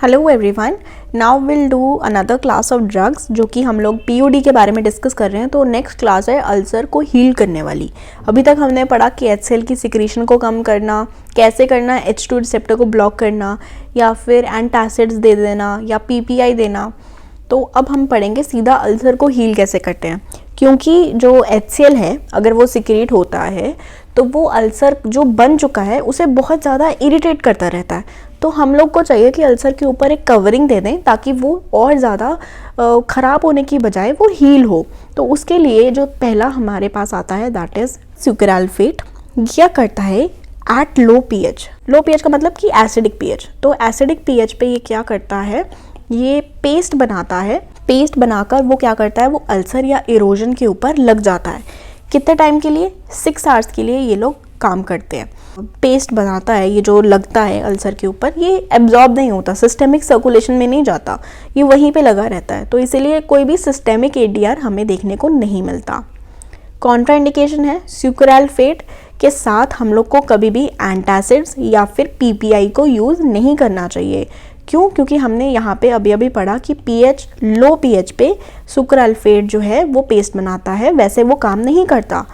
Hello everyone, now will do another class of drugs जो कि हम लोग पीओडी के बारे में डिस्कस कर रहे हैं। तो नेक्स्ट क्लास है अल्सर को हील करने वाली। अभी तक हमने पढ़ा कि HCl की सिक्रीशन को कम करना कैसे करना, H2 रिसेप्टर को ब्लॉक करना या फिर एंटासिड्स दे देना या PPI देना। तो अब हम पढ़ेंगे सीधा अल्सर को हील कैसे करते हैं, क्योंकि जो HCl है अगर वो सिक्रीट होता है तो वो अल्सर जो बन चुका है उसे बहुत ज़्यादा इरिटेट करता रहता है। तो हम लोग को चाहिए कि अल्सर के ऊपर एक कवरिंग दे दें ताकि वो और ज़्यादा ख़राब होने की बजाय वो हील हो। तो उसके लिए जो पहला हमारे पास आता है दैट इज़ सुकराल्फेट। यह करता है at low pH. Low pH का मतलब कि एसिडिक पीएच। तो एसिडिक पीएच पे ये क्या करता है, ये पेस्ट बनाता है। पेस्ट बनाकर वो क्या करता है, वो अल्सर या इरोजन के ऊपर लग जाता है। कितने टाइम के लिए? 6 आवर्स के लिए ये लोग काम करते हैं। पेस्ट बनाता है, ये जो लगता है अल्सर के ऊपर ये एब्जॉर्ब नहीं होता, सिस्टेमिक सर्कुलेशन में नहीं जाता, ये वहीं पे लगा रहता है। तो इसीलिए कोई भी सिस्टेमिक ADR हमें देखने को नहीं मिलता। कॉन्ट्रा इंडिकेशन है, सुकराल्फेट के साथ हम लोग को कभी भी एंटासिड्स या फिर PPI को यूज़ नहीं करना चाहिए। क्यों? क्योंकि हमने यहाँ पे अभी पढ़ा कि पीएच लो पीएच पे सुकराल्फेट जो है वो पेस्ट बनाता है, वैसे वो काम नहीं करता।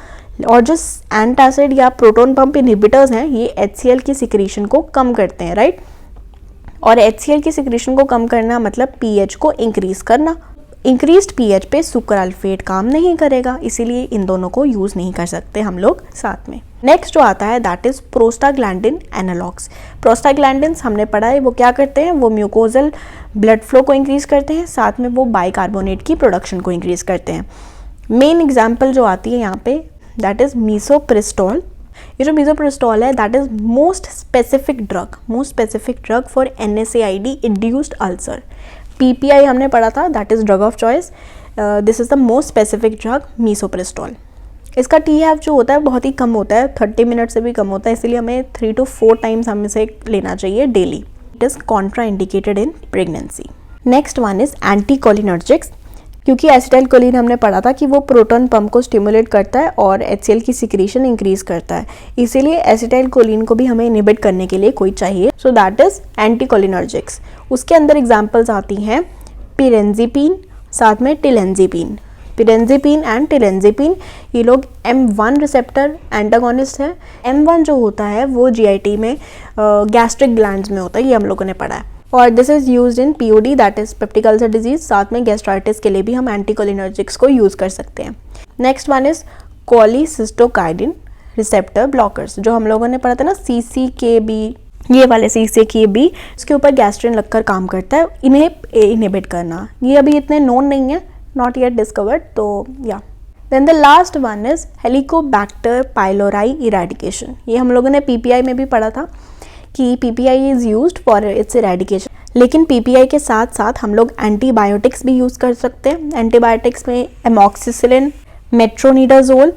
और जो एंटासिड या प्रोटॉन पंप इनहिबिटर्स हैं ये HCl की सिक्रीशन को कम करते हैं, राइट। और HCl की सिक्रीशन को कम करना मतलब पीएच को इंक्रीज करना। इंक्रीज्ड पीएच पे सुकराल्फेट काम नहीं करेगा, इसीलिए इन दोनों को यूज़ नहीं कर सकते हम लोग साथ में। नेक्स्ट जो आता है that is prostaglandin analogues. Prostaglandins हमने पढ़ा है वो क्या करते हैं, वो म्यूकोजल ब्लड फ्लो को इंक्रीज करते हैं, साथ में वो बाइकार्बोनेट की प्रोडक्शन को इंक्रीज करते हैं। मेन एग्जाम्पल जो आती है यहाँ पे दैट इज़ मीसोप्रेस्टोल। ये जो मीसोप्रेस्टोल है that is most specific drug for NSAID induced ulcer. PPI हमने पढ़ा था that is drug of choice. This is the most specific drug misoprostol. इसका TF जो होता है बहुत ही कम होता है, 30 मिनट से भी कम होता है, इसलिए हमें 3 to 4 टाइम्स हम इसे लेना चाहिए daily. It is Contra indicated in pregnancy. Next one is anticholinergics. क्योंकि एसिटाइलकोलिन हमने पढ़ा था कि वो प्रोटॉन पंप को स्टिमुलेट करता है और HCl की सिक्रीशन इंक्रीज करता है, इसीलिए एसिटाइलकोलिन को भी हमें इनहिबिट करने के लिए कोई चाहिए। So that is anticholinergics. उसके अंदर एग्जांपल्स आती हैं पिरेंजीपिन, साथ में टिलेंजीपिन। पिरेंजीपिन एंड टिलेंजीपिन ये लोग M1 रिसेप्टर एंटागोनिस्ट है। M1 जो होता है वो GIT में गैस्ट्रिक ग्लैंड्स में होता है, ये हम लोगों ने पढ़ा है। और this is used in POD that is peptic ulcer disease. साथ में गैस्ट्राइटिस के लिए भी हम एंटीकोलिनर्जिक्स को यूज़ कर सकते हैं। Next one is cholecystokinin receptor blockers, जो हम लोगों ने पढ़ा था ना CCKB, ये वाले CCKB, इसके ऊपर गैस्ट्रिन लगकर काम करता है, इन्हें इनहिबिट करना। ये अभी इतने नोन नहीं है, नॉट येट डिस्कवर्ड। तो या then the last one is Helicobacter pylori eradication. ये हम लोगों ने PPI में भी पढ़ा था कि PPI is used for its eradication, लेकिन PPI के साथ साथ हम लोग एंटीबायोटिक्स भी यूज़ कर सकते हैं। एंटीबायोटिक्स में amoxicillin, metronidazole,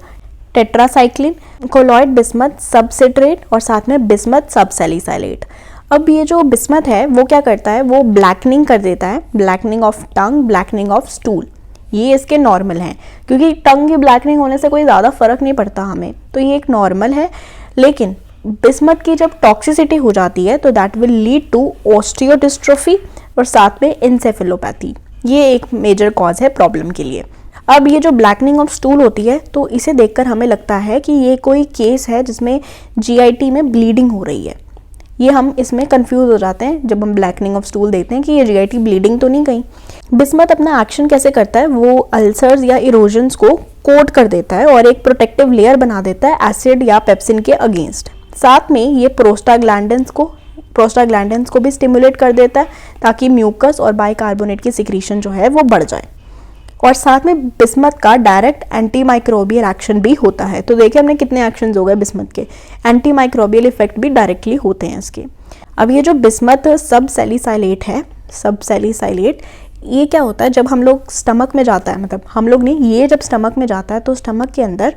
tetracycline, colloid bismuth subcitrate और साथ में बिस्मथ सबसैलिसाइलेट। अब ये जो बिस्मथ है वो क्या करता है, वो ब्लैकनिंग कर देता है, blackening of tongue, blackening of stool. ये इसके नॉर्मल हैं, क्योंकि टंग की ब्लैकनिंग होने से कोई ज़्यादा फर्क नहीं पड़ता हमें, तो ये एक नॉर्मल है। लेकिन बिस्मथ की जब टॉक्सिसिटी हो जाती है तो दैट विल लीड टू ऑस्टियोडिस्ट्रोफी और साथ में इंसेफेलोपैथी। ये एक मेजर कॉज है प्रॉब्लम के लिए। अब ये जो ब्लैकनिंग ऑफ स्टूल होती है तो इसे देखकर हमें लगता है कि ये कोई केस है जिसमें GIT में ब्लीडिंग हो रही है। ये हम इसमें कंफ्यूज हो जाते हैं जब हम ब्लैकनिंग ऑफ स्टूल देखते हैं कि ये GIT ब्लीडिंग तो नहीं गई। बिस्मथ अपना एक्शन कैसे करता है, वो अल्सर्स या इरोजन्स को कोट कर देता है और एक प्रोटेक्टिव लेयर बना देता है एसिड या पेप्सिन के अगेंस्ट। साथ में ये प्रोस्टाग्लैंडिन्स को भी स्टिमुलेट कर देता है ताकि म्यूकस और बाइकार्बोनेट की सिक्रीशन जो है वो बढ़ जाए। और साथ में बिस्मथ का डायरेक्ट एंटी माइक्रोबियल एक्शन भी होता है। तो देखिए हमने कितने एक्शंस हो गए बिस्मथ के, एंटी माइक्रोबियल इफेक्ट भी डायरेक्टली होते हैं इसके। अब ये जो बिस्मथ सबसैलिसाइलेट है, सबसैलिसाइलेट, ये क्या होता है जब हम लोग स्टमक में जाता है, मतलब हम लोग नहीं, ये जब स्टमक में जाता है तो स्टमक के अंदर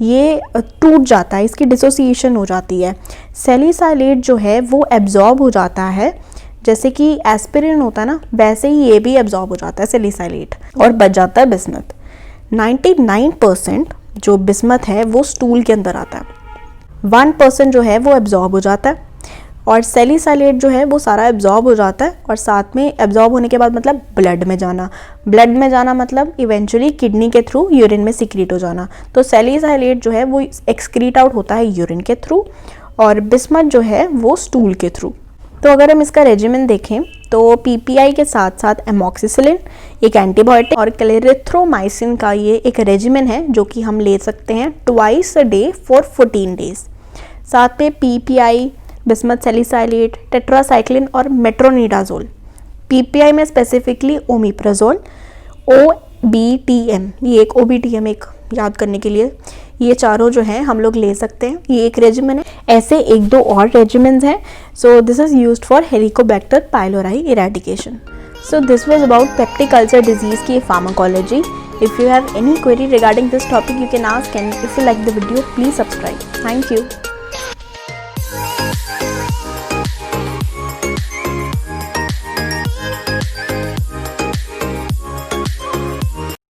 ये टूट जाता है, इसकी डिसोसिएशन हो जाती है। सैलिसाइलेट जो है वो एब्जॉर्ब हो जाता है, जैसे कि एस्पिरिन होता है ना, वैसे ही ये भी एब्जॉर्ब हो जाता है सैलिसाइलेट और बच जाता है बिस्मथ। 99% जो बिस्मथ है वो स्टूल के अंदर आता है, 1% जो है वो एब्जॉर्ब हो जाता है। और सैलिसाइलेट जो है वो सारा एब्जॉर्ब हो जाता है, और साथ में एब्जॉर्ब होने के बाद मतलब ब्लड में जाना मतलब इवेंचुअली किडनी के थ्रू यूरिन में सिक्रीट हो जाना। तो सैलिसाइलेट जो है वो एक्सक्रीट आउट होता है यूरिन के थ्रू, और बिस्मथ जो है वो स्टूल के थ्रू। तो अगर हम इसका रेजिमेन देखें तो पीपीआई के साथ साथ एमोक्सिसिलिन एक एंटीबायोटिक और क्लेरिथ्रोमाइसिन का ये एक रेजिमेन है जो कि हम ले सकते हैं twice a day for 14 days. साथ में पीपीआई, बिस्मथ सैलिसाइलेट, टेट्रासाइक्लिन और मेट्रोनिडाजोल। पीपीआई में स्पेसिफिकली ओमिप्राजोल, OBTM, ये एक OBTM एक याद करने के लिए, ये चारों जो हैं हम लोग ले सकते हैं। ये एक रेजिमेन है। ऐसे एक दो और रेजिमेंस हैं। So this is used for Helicobacter pylori eradication. So this was about peptic ulcer disease की pharmacology. If you have any query regarding this topic you can ask, and if you like the video please subscribe. Thank you.